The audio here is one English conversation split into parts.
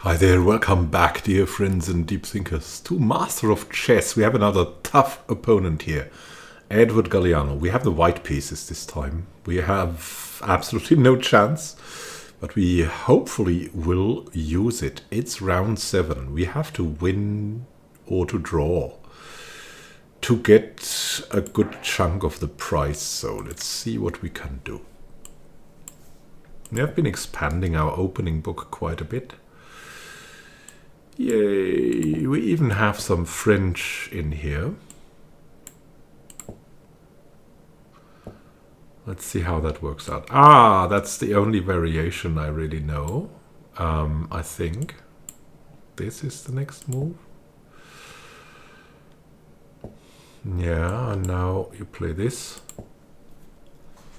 Hi there, welcome back, dear friends and deep thinkers, to Master of Chess. We have another tough opponent here, Edward Galliano. We have the white pieces this time. We have absolutely no chance, but we hopefully will use it. It's round 7. We have to win or to draw to get a good chunk of the prize. So let's see what we can do. We have been expanding our opening book quite a bit. Yay, we even have some French in here. Let's see how that works out. Ah, that's the only variation I really know. I think this is the next move. Yeah, and now you play this.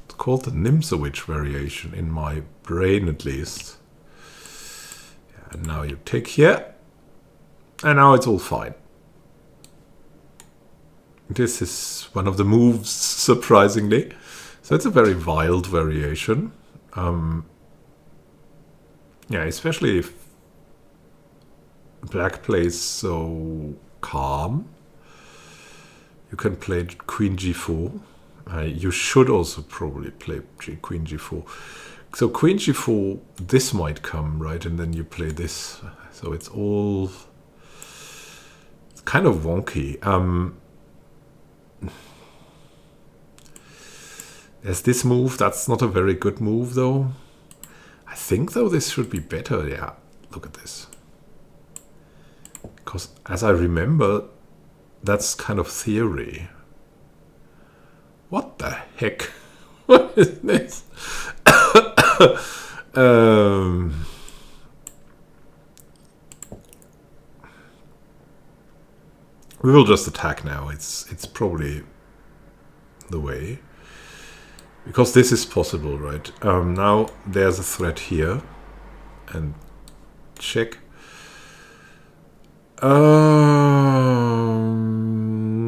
It's called the Nimzowitsch variation, in my brain at least. Yeah, and now you take here. And now it's all fine. This is one of the moves, surprisingly. So it's a very wild variation. Yeah, especially if black plays so calm. You can play Queen G4. You should also probably play Queen G4. So Queen G4, this might come, right? And then you play this. So it's all kind of wonky. There's this move. That's not a very good move, though. I think, though, this should be better. Yeah, look at this. Because, as I remember, that's kind of theory. What the heck? What is this? We will just attack now. It's probably the way. Because this is possible, right? Now there's a threat here. And check.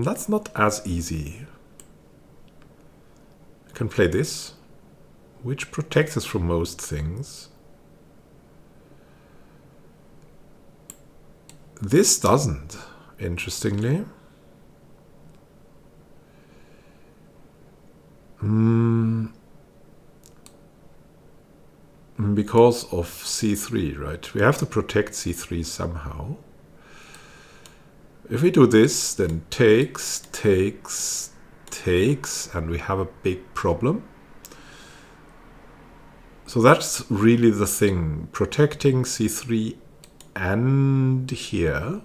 That's not as easy. You can play this, which protects us from most things. This doesn't. Interestingly, because of c3, right? We have to protect c3 somehow. If we do this, then takes, and we have a big problem. So that's really the thing. Protecting c3 and here.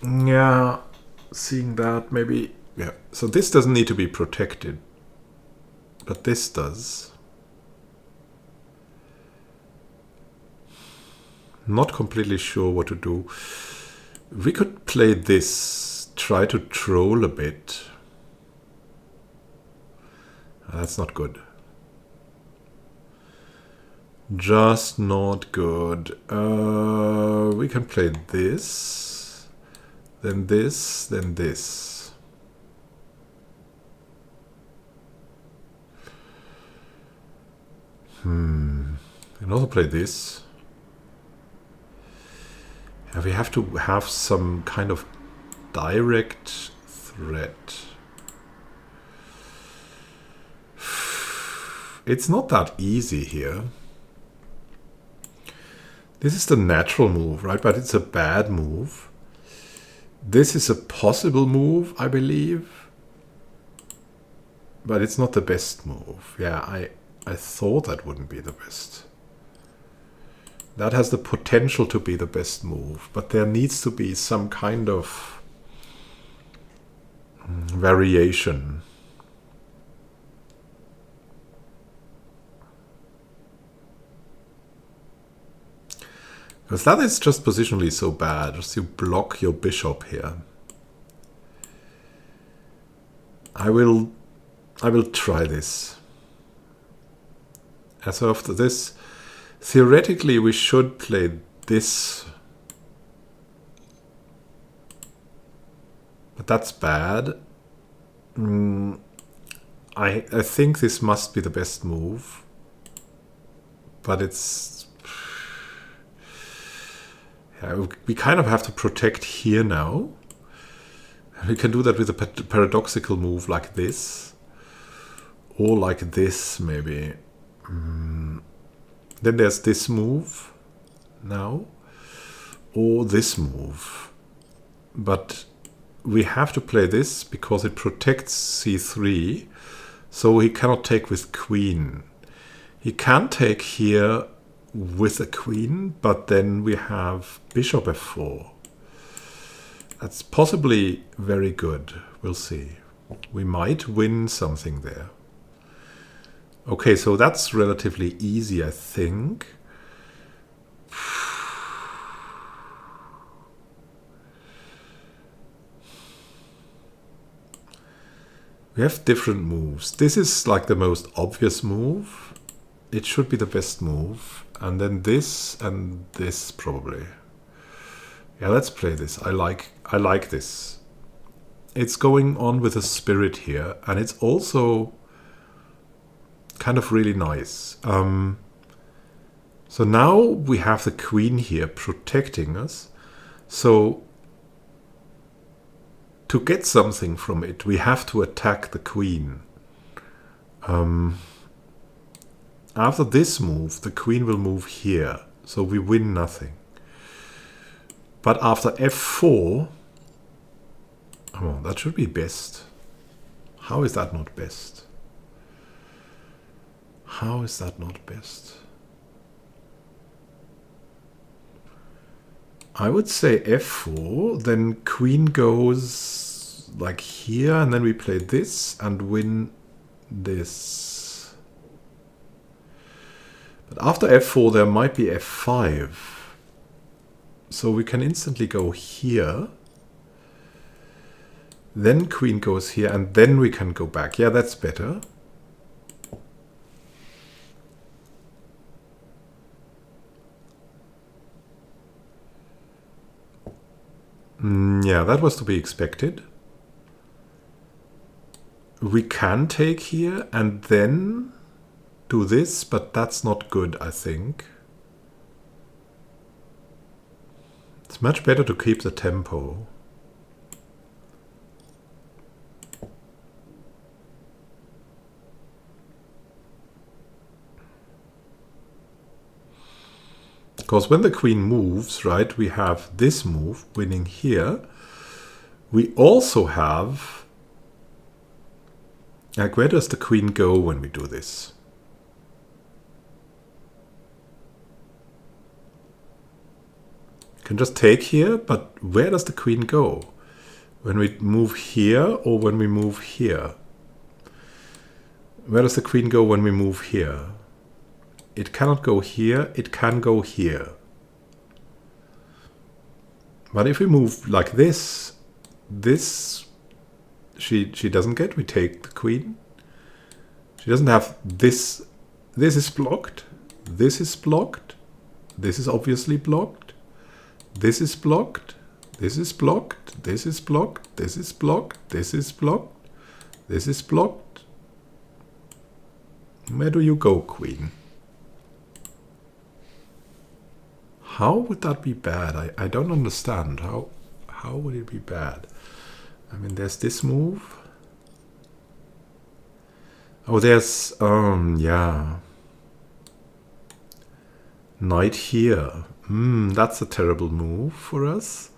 Yeah, seeing that maybe. Yeah, so this doesn't need to be protected, but this does. Not completely sure what to do. We could play this, try to troll a bit. That's not good. Just not good. We can play this, then this, then this. We can also play this. And we have to have some kind of direct threat. It's not that easy here. This is the natural move, right? But it's a bad move. This is a possible move, I believe. But it's not the best move. Yeah, I thought that wouldn't be the best. That has the potential to be the best move. But there needs to be some kind of variation. Because that is just positionally so bad. Just you block your bishop here. I will try this. As after this, theoretically we should play this. But that's bad. I think this must be the best move. But it's... yeah, we kind of have to protect here now. We can do that with a paradoxical move like this. Or like this, maybe. Then there's this move now. Or this move. But we have to play this because it protects c3. So he cannot take with queen. He can take here with a queen, but then we have bishop f4. That's possibly very good. We'll see. We might win something there. Okay, so that's relatively easy, I think. We have different moves. This is like the most obvious move. It should be the best move. And then this and this probably. Yeah, let's play this. I like this. It's going on with a spirit here, and it's also kind of really nice. So now we have the queen here protecting us. So to get something from it, we have to attack the queen. After this move, the queen will move here, so we win nothing. But after f4, oh, that should be best. How is that not best? How is that not best? I would say f4, then queen goes like here, and then we play this and win this. But after f4, there might be f5. So we can instantly go here. Then queen goes here, and then we can go back. Yeah, that's better. Yeah, that was to be expected. We can take here and then do this, but that's not good, I think. It's much better to keep the tempo. Because when the queen moves, right, we have this move winning here. We also have, like, where does the queen go when we do this? Can just take here, but where does the queen go? When we move here or when we move here? Where does the queen go when we move here? It cannot go here, it can go here. But if we move like this, she doesn't get, we take the queen. She doesn't have this. This is blocked, this is blocked, this is obviously blocked. This is blocked, this is blocked, this is blocked, this is blocked, this is blocked, this is blocked. Where do you go, queen? How would that be bad? I don't understand. How would it be bad? I mean, there's this move. Oh, there's, yeah. Knight here. That's a terrible move for us.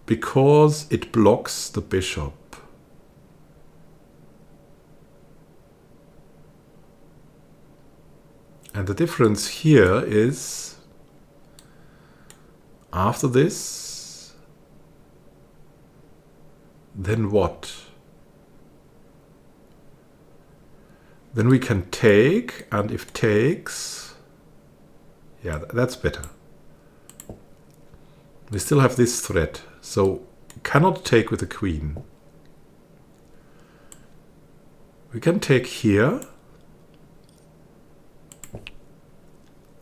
Because it blocks the bishop. And the difference here is, after this, then what? Then we can take, and if takes, yeah, that's better. We still have this threat, so cannot take with the queen. We can take here.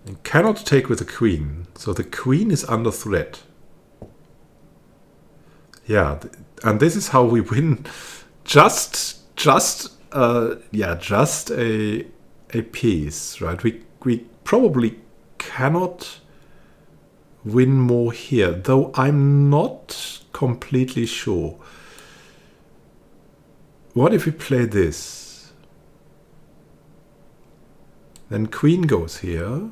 And cannot take with the queen, so the queen is under threat. Yeah, and this is how we win. Just yeah, just a piece, right? We probably cannot win more here, though I'm not completely sure. What if we play this? Then queen goes here.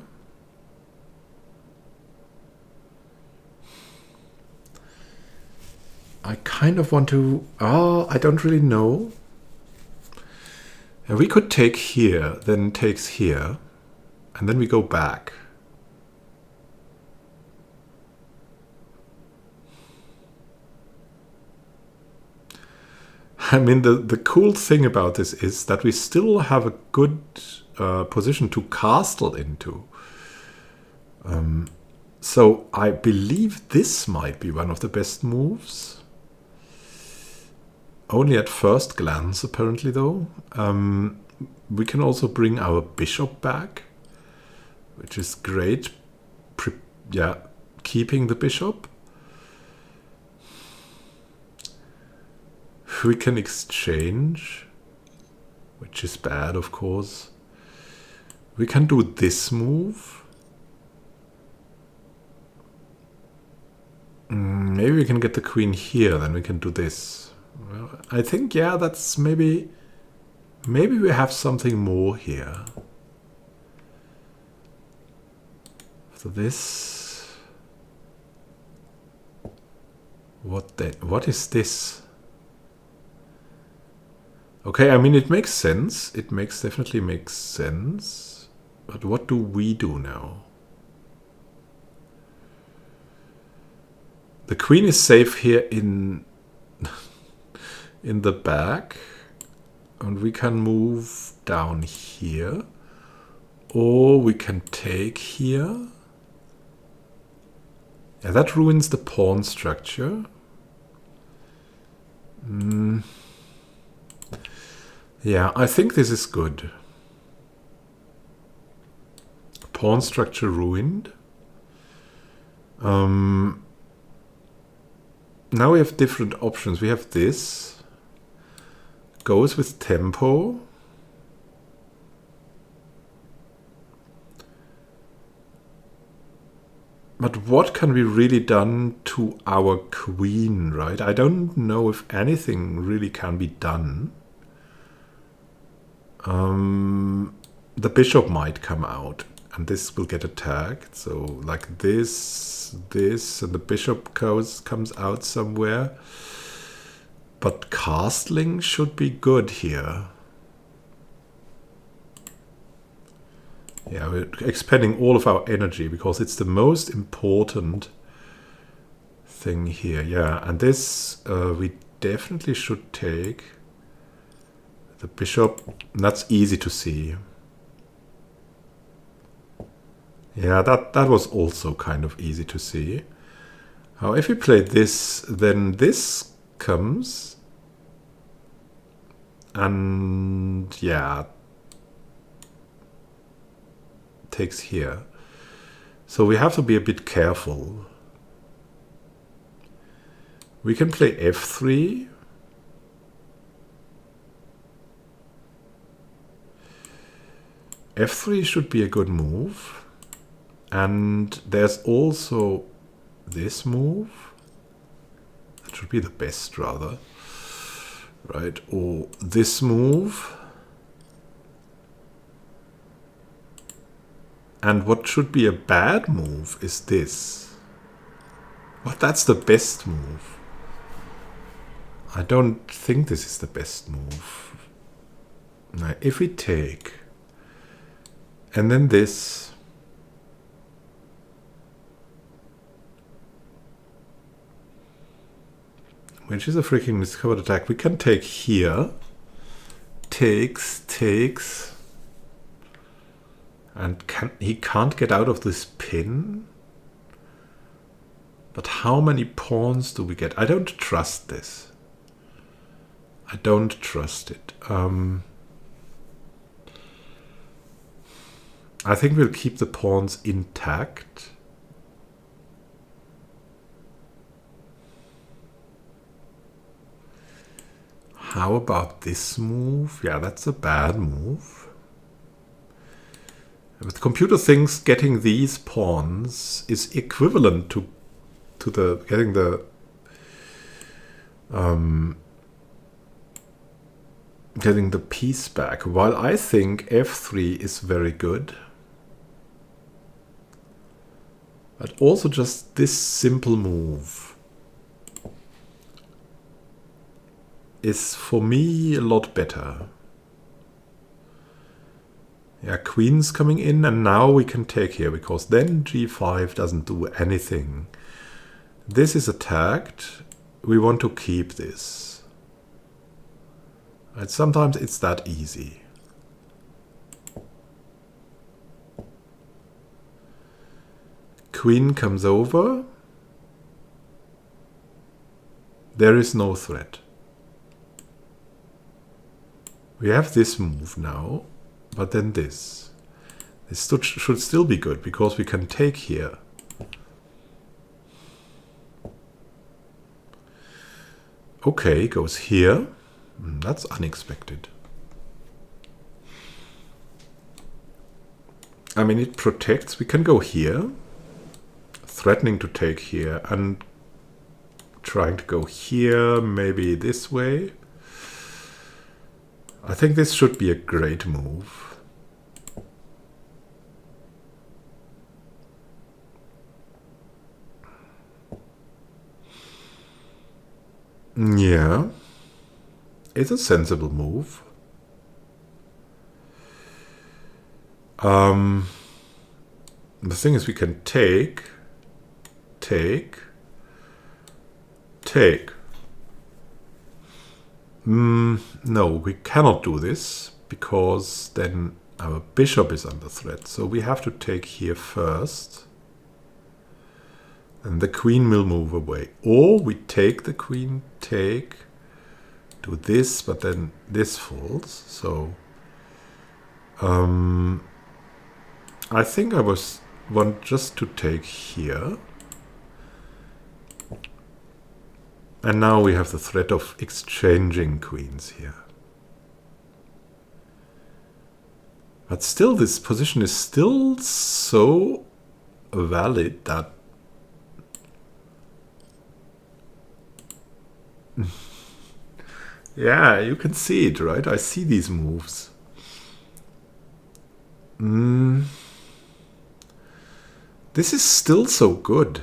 I kind of want to... I don't really know. And we could take here, then takes here, and then we go back. I mean, the cool thing about this is that we still have a good position to castle into. So I believe this might be one of the best moves. Only at first glance, apparently, though. We can also bring our bishop back, which is great. Yeah, keeping the bishop. We can exchange, which is bad, of course. We can do this move. Maybe we can get the queen here, then we can do this. Well, I think, yeah, that's maybe we have something more here. So this... What then? What is this? Okay, I mean, it makes sense. It definitely makes sense. But what do we do now? The queen is safe here in the back. And we can move down here. Or we can take here. Yeah, that ruins the pawn structure. Yeah, I think this is good. Pawn structure ruined. Now we have different options. We have this. Goes with tempo. But what can we really done to our queen, right? I don't know if anything really can be done. The bishop might come out, and this will get attacked. So like this, and the bishop comes out somewhere. But castling should be good here. Yeah, we're expending all of our energy because it's the most important thing here. Yeah, and this we definitely should take. The bishop, that's easy to see. Yeah, that was also kind of easy to see. Now, if we play this, then this comes. And yeah, takes here. So we have to be a bit careful. We can play f3. f3 should be a good move. And there's also this move. That should be the best, rather. Right, or this move. And what should be a bad move is this. Well, that's the best move. I don't think this is the best move. Now, if we take... And then this. Which is a freaking miscovered attack. We can take here. Takes. And he can't get out of this pin. But how many pawns do we get? I don't trust this. I don't trust it. I think we'll keep the pawns intact. How about this move? Yeah, that's a bad move. With computer things, getting these pawns is equivalent to the getting the piece back. While I think f3 is very good, but also just this simple move is for me a lot better. Yeah, queen's coming in, and now we can take here, because then g5 doesn't do anything. This is attacked. We want to keep this. And sometimes it's that easy. Queen comes over. There is no threat. We have this move now. But then this. This should still be good, because we can take here. Okay, goes here. That's unexpected. I mean, it protects. We can go here. Threatening to take here. And trying to go here, maybe this way. I think this should be a great move. Yeah, it's a sensible move. The thing is, we can take. No, we cannot do this, because then our bishop is under threat. So we have to take here first. And the queen will move away. Or we take the queen, do this, but then this falls. So I think I want just to take here. And now we have the threat of exchanging queens here. But still, this position is still so valid that yeah, you can see it, right? I see these moves. This is still so good.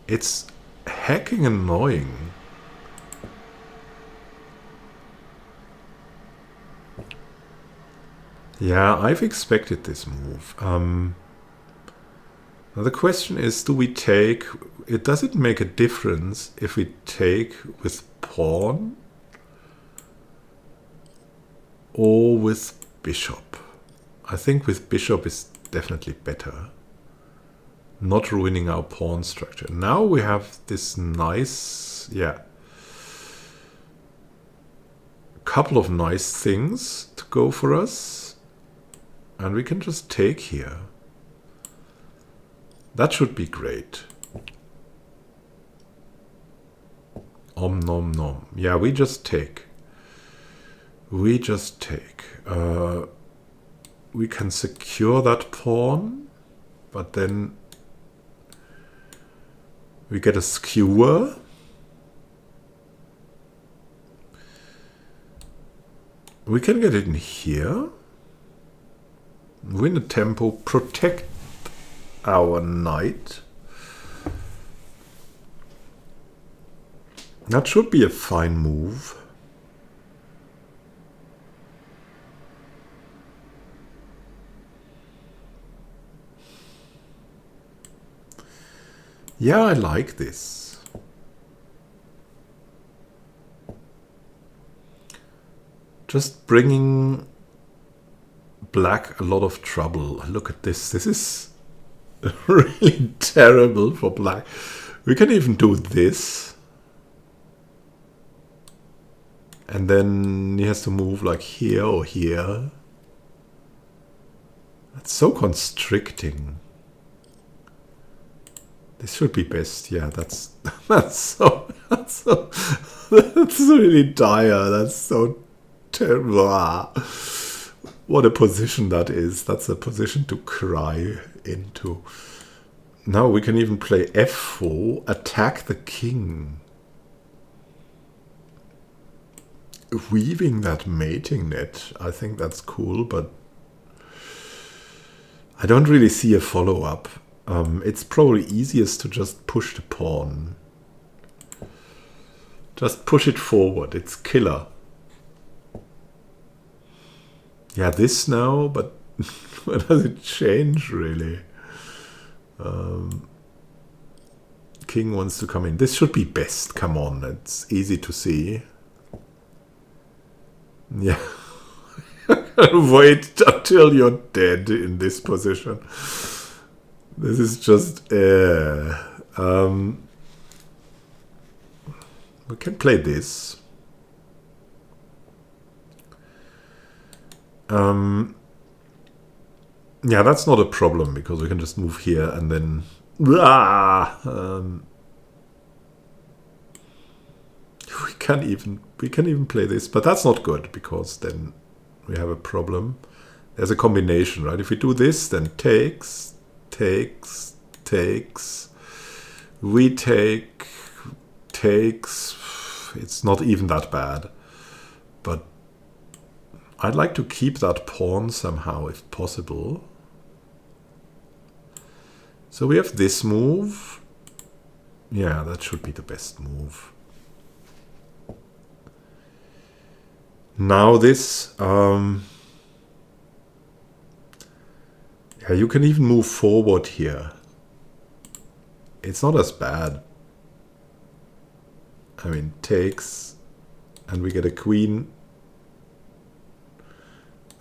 It's hecking annoying. Yeah, I've expected this move. Now the question is, do we take... Does it make a difference if we take with pawn or with bishop? I think with bishop is definitely better. Not ruining our pawn structure. Now we have this nice, yeah, couple of nice things to go for us. And we can just take here. That should be great. Om nom nom. Yeah, we just take. We just take. We can secure that pawn, but then we get a skewer. We can get it in here. Win a tempo, protect our knight. That should be a fine move. Yeah, I like this. Just bringing black a lot of trouble. Look at this. This is really terrible for black. We can even do this. And then he has to move like here or here. That's so constricting. This should be best. Yeah, that's that's that's really dire. That's so terrible. Ah. What a position that is. That's a position to cry into. Now we can even play f4, attack the king. Weaving that mating net, I think that's cool, but I don't really see a follow-up. It's probably easiest to just push the pawn. Just push it forward, it's killer. Yeah, this now, but what does it change, really? King wants to come in. This should be best, come on, it's easy to see. Yeah. Wait until you're dead in this position. This is just... we can play this. Yeah, that's not a problem because we can just move here and then... we can even play this, but that's not good because then we have a problem. There's a combination, right? If we do this, then takes, we takes. It's not even that bad, but I'd like to keep that pawn somehow if possible. So we have this move. Yeah, that should be the best move. Now this, yeah, you can even move forward here. It's not as bad. I mean, takes, and we get a queen,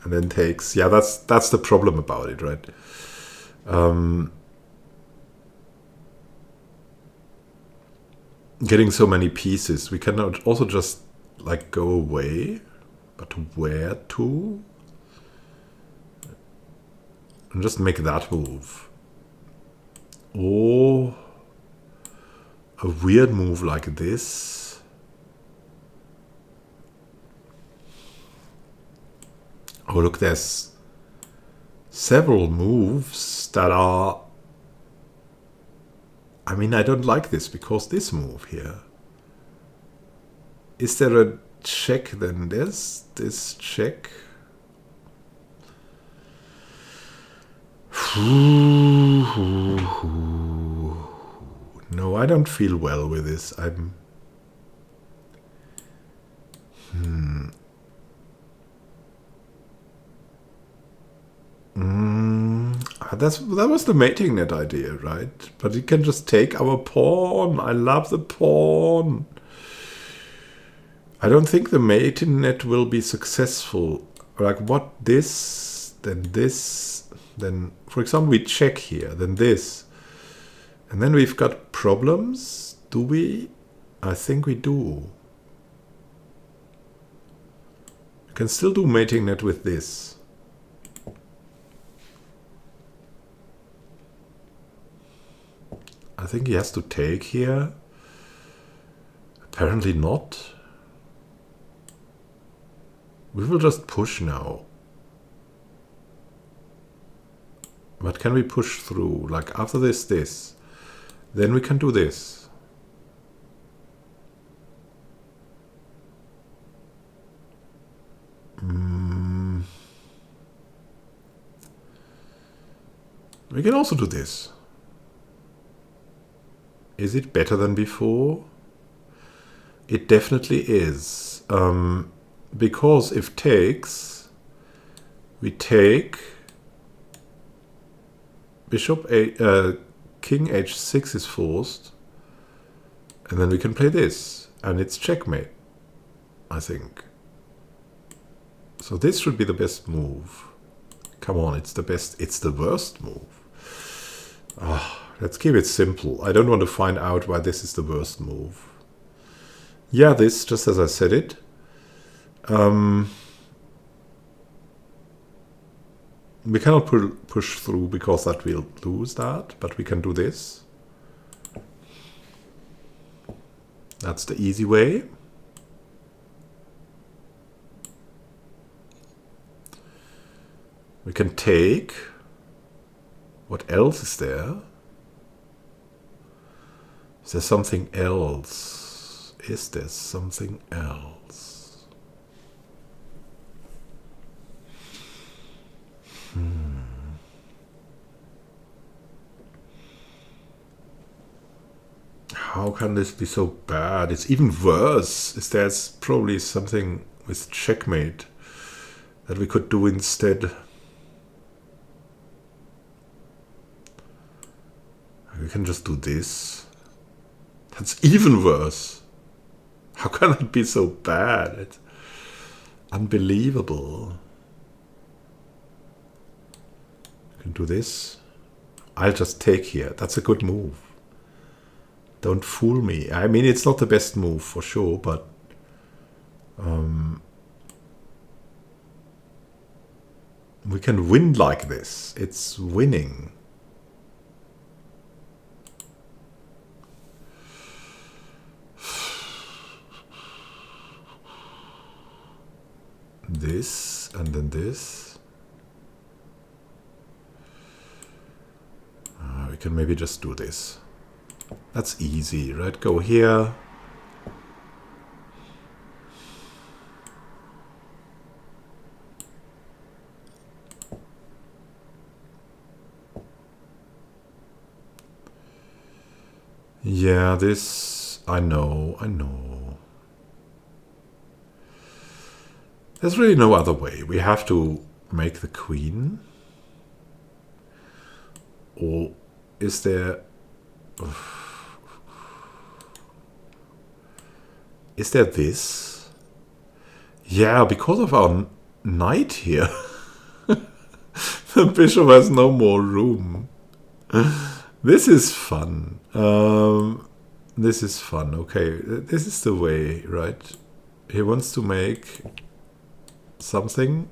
and then takes. Yeah, that's the problem about it, right? Getting so many pieces, we cannot also just like go away. But where to? And just make that move. Or a weird move like this. Oh, look, there's several moves that are... I mean, I don't like this because this move here. Is there a check then? There's this check. No, I don't feel well with this. I'm... That was the mating net idea, right? But it can just take our pawn. I love the pawn. I don't think the mating net will be successful. Like what? This, then for example we check here, then this. And then we've got problems. Do we? I think we do. You can still do mating net with this. I think he has to take here. Apparently not. We will just push now. But can we push through? Like after this, this. Then we can do this. We can also do this. Is it better than before? It definitely is. Because if takes, we take bishop king h6 is forced, and then we can play this, and it's checkmate, I think. So this should be the best move. Come on, it's the best. It's the worst move. Let's keep it simple. I don't want to find out why this is the worst move. Yeah, this, just as I said it. We cannot push through because that we'll lose that, but we can do this. That's the easy way. We can take. What else is there? Is there something else? Is there something else? How can this be so bad? It's even worse. Is there's probably something with checkmate that we could do instead? We can just do this. That's even worse. How can it be so bad? It's unbelievable. We can do this. I'll just take here. That's a good move. Don't fool me. I mean, it's not the best move for sure, but we can win like this. It's winning. This and then this. We can maybe just do this. That's easy, right? Go here. Yeah, this, I know. There's really no other way. We have to make the queen. Or is there... Is there this? Yeah, because of our knight here. The bishop has no more room. This is fun. This is fun. Okay, this is the way, right? He wants to make something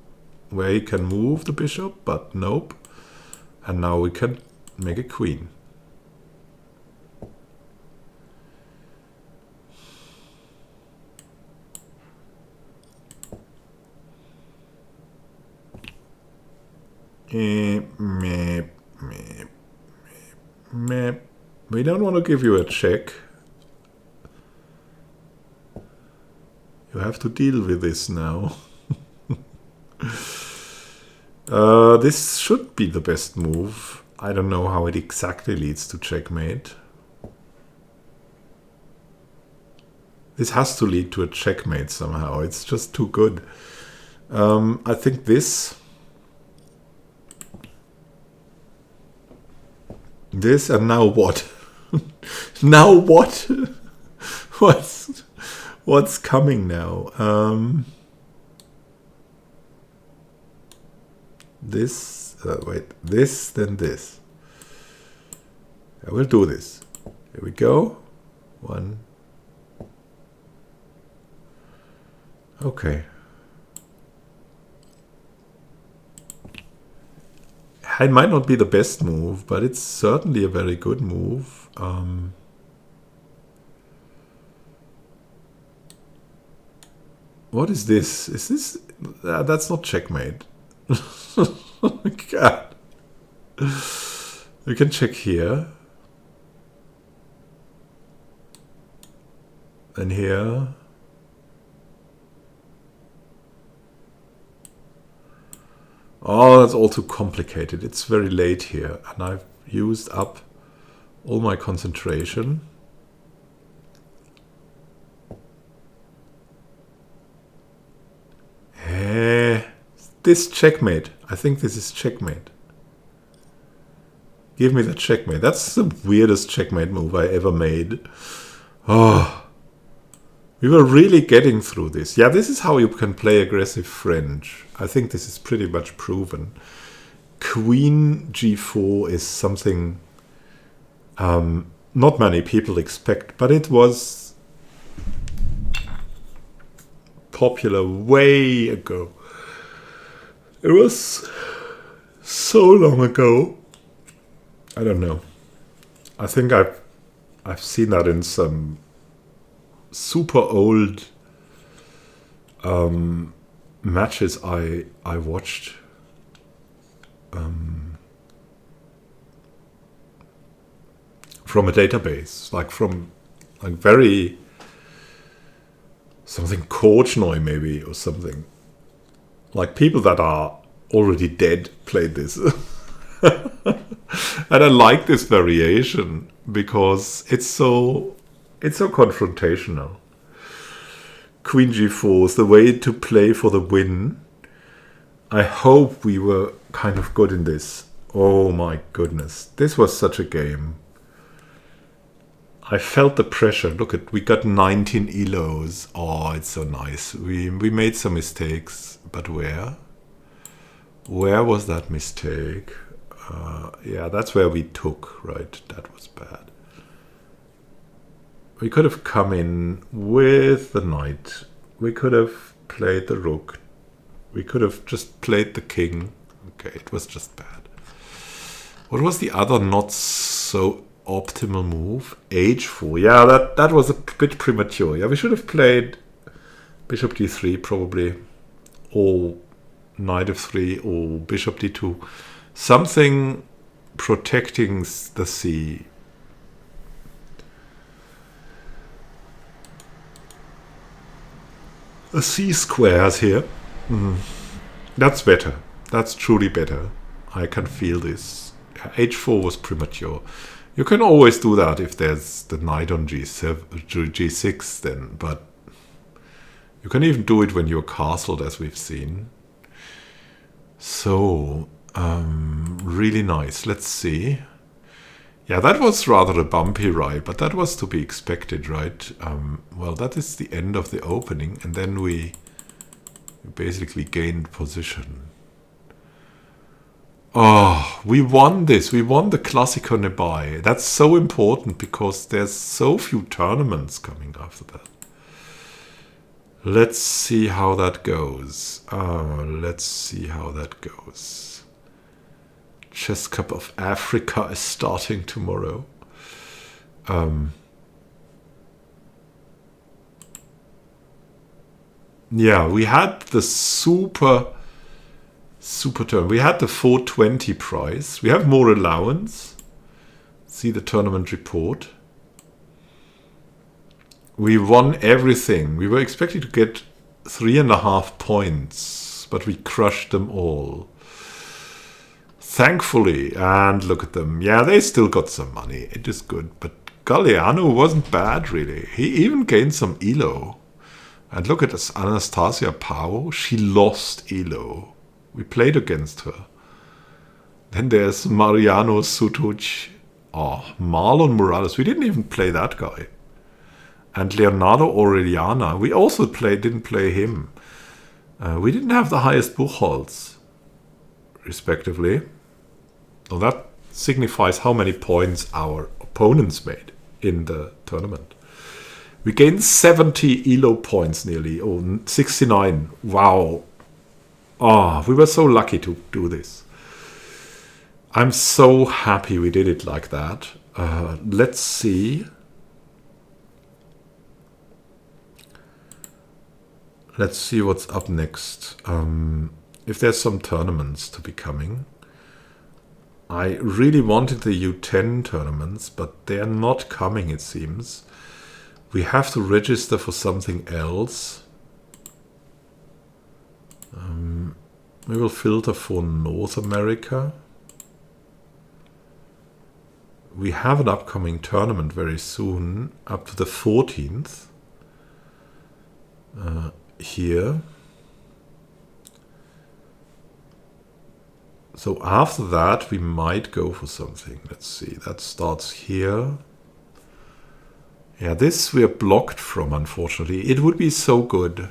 where he can move the bishop, but nope. And now we can make a queen. We don't want to give you a check. You have to deal with this now. This should be the best move. I don't know how it exactly leads to checkmate. This has to lead to a checkmate somehow. It's just too good. I think this... This and now what? Now what? What's coming now? This, wait, this, then this. I will do this. Here we go. One. Okay. It might not be the best move, but it's certainly a very good move. What is this? Is this... that's not checkmate. Oh my god. We can check here. And here. Oh, that's all too complicated. It's very late here. And I've used up all my concentration. This checkmate. I think this is checkmate. Give me the checkmate. That's the weirdest checkmate move I ever made. Oh, we were really getting through this. Yeah, this is how you can play aggressive French. I think this is pretty much proven. Queen g4 is something not many people expect, but it was popular way ago. It was so long ago. I don't know. I think I've seen that in some super old matches I watched. From a database, like from like very something Korchnoi maybe or something. Like people that are already dead played this. And I like this variation because it's so confrontational. Queen g4 is the way to play for the win. I hope we were kind of good in this. Oh my goodness, this was such a game. I felt the pressure. Look at, we got 19 elos. Oh, it's so nice. We made some mistakes, but where? Where was that mistake? Yeah, that's where we took, right? That was bad. We could have come in with the knight. We could have played the rook. We could have just played the king. Okay, it was just bad. What was the other not so optimal move? H4. Yeah, that was a bit premature. Yeah, we should have played bishop d3 probably, or knight f3, or bishop d2. Something protecting the c. A c squares here. That's better. That's truly better. I can feel this. H4 was premature. You can always do that if there's the knight on G7, G6 then, but you can even do it when you're castled, as we've seen. So, really nice. Let's see. Yeah, that was rather a bumpy ride, but that was to be expected, right? Well, that is the end of the opening, and then we basically gained position. Oh, we won this. We won the Clasico Nebaj. That's so important because there's so few tournaments coming after that. Let's see how that goes. Let's see how that goes. Chess Cup of Africa is starting tomorrow. Yeah, we had the super turn. We had the 420 prize. We have more allowance. See the tournament report. We won everything. We were expecting to get 3.5 points, but we crushed them all. Thankfully, and look at them. Yeah, they still got some money. It is good, but Galliano wasn't bad, really. He even gained some elo. And look at this, Anastasia Pau. She lost elo. We played against her. Then there's Mariano Sutuc. Oh, Marlon Morales. We didn't even play that guy. And Leonardo Orellana. We also didn't play him. We didn't have the highest Buchholz, respectively. So that signifies how many points our opponents made in the tournament. We gained 70 elo points nearly. Oh, 69. Wow. Oh, we were so lucky to do this. I'm so happy we did it like that. Let's see. Let's see what's up next. If there's some tournaments to be coming. I really wanted the U10 tournaments, but they're not coming, it seems. We have to register for something else. We will filter for North America. We have an upcoming tournament very soon, up to the 14th. Here. So after that, we might go for something. Let's see. That starts here. Yeah, this we are blocked from, unfortunately. It would be so good.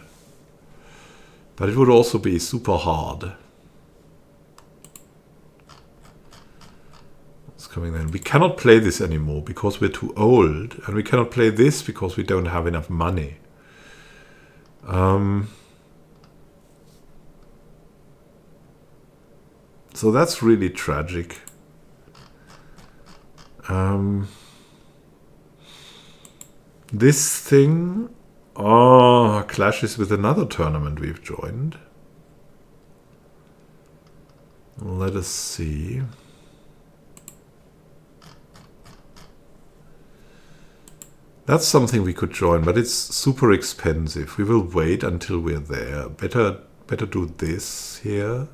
But it would also be super hard. What's coming then? We cannot play this anymore because we're too old. And we cannot play this because we don't have enough money. So that's really tragic. This thing clashes with another tournament we've joined. Let us see. That's something we could join, but it's super expensive. We will wait until we're there. Better do this here.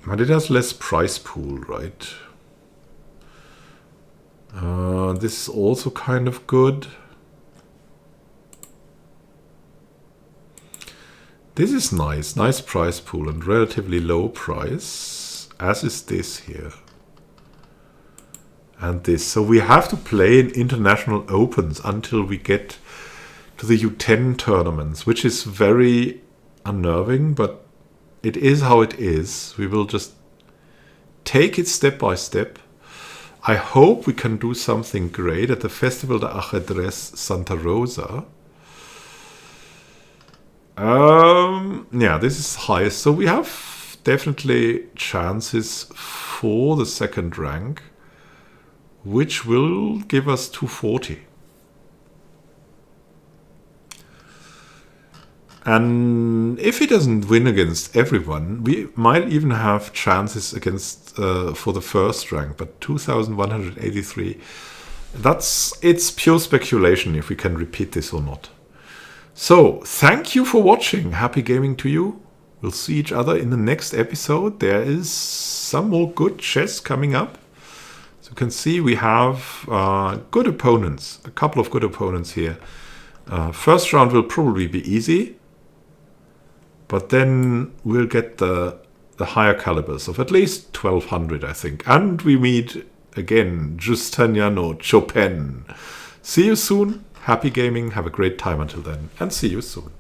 But it has less price pool, right? This is also kind of good. This is nice. Nice price pool and relatively low price, as is this here. And this. So we have to play in international opens until we get to the U10 tournaments, which is very unnerving, but it is how it is. We will just take it step by step. I hope we can do something great at the Festival de Ajedrez Santa Rosa. Yeah, this is highest. So we have definitely chances for the second rank, which will give us 240. And if he doesn't win against everyone, we might even have chances against for the first rank. But 2,183, it's pure speculation if we can repeat this or not. So thank you for watching. Happy gaming to you. We'll see each other in the next episode. There is some more good chess coming up. So you can see we have good opponents, a couple of good opponents here. First round will probably be easy. But then we'll get the higher calibers of at least 1200, I think. And we meet again Giustiniano Chopin. See you soon. Happy gaming. Have a great time until then. And see you soon.